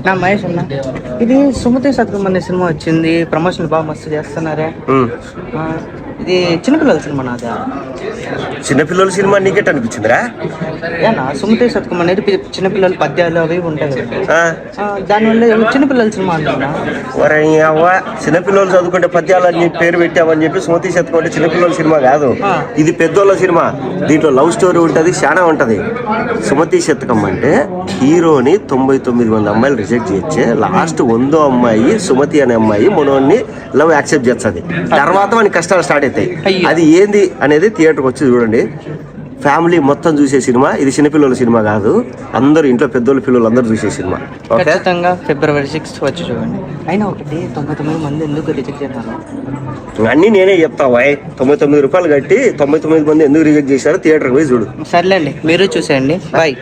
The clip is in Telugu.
నా మహేష్ అన్న, ఇది సుమతి శతకం అనే సినిమా వచ్చింది, ప్రమోషన్ బాగా మస్తు చేస్తున్నారే. ఇది చిన్నపిల్లల సినిమా నాదా? చిన్నపిల్లల సినిమా నీకెట్ అనిపించిందిరా? ఏనా సుమతి శతకం అనేది చిన్నపిల్లల పద్యాలు అవి ఉంటాయి కదా, దానివల్ల చిన్నపిల్లల సినిమా అంటున్నా. చిన్నపిల్లలు చదువుకుంటే పద్యాలని పేరు పెట్టామని చెప్పి సుమతి శతకం అంటే చిన్నపిల్లల సినిమా కాదు, ఇది పెద్దోళ్ళ సినిమా. దీంట్లో లవ్ స్టోరీ ఉంటది, చాలా ఉంటది. సుమతి శతకం అంటే హీరోని 99 మంది అమ్మాయిలు రిజెక్ట్ చేయొచ్చే, లాస్ట్ 100వ అమ్మాయి సుమతి అనే అమ్మాయి మనోని లవ్ యాక్సెప్ట్ చేస్తుంది. తర్వాత వాని కష్టాలు స్టార్ట్ అవుతాయి. అది ఏంది అనేది థియేటర్కి వచ్చి చూడండి. ఫ్యామిలీ మొత్తం చూసే సినిమా ఇది, చిన్నపిల్లల సినిమా కాదు. అందరూ ఇంట్లో పెద్దోళ్ళు పిల్లలు అందరూ చూసే సినిమా. ఖచ్చితంగా February 6th వచ్చి చూడండి. అయినా ఒకటి 99 మంది ఎందుకు రిజెక్ట్ చేశారు అన్నీ నేనే చెప్తా. 99 రూపాయలు కట్టి 99 మంది ఎందుకు రిజెక్ట్ చేశారో థియేటర్కి పోయి చూడు. సర్లేండి, మీరు చూసేయండి. బాయ్.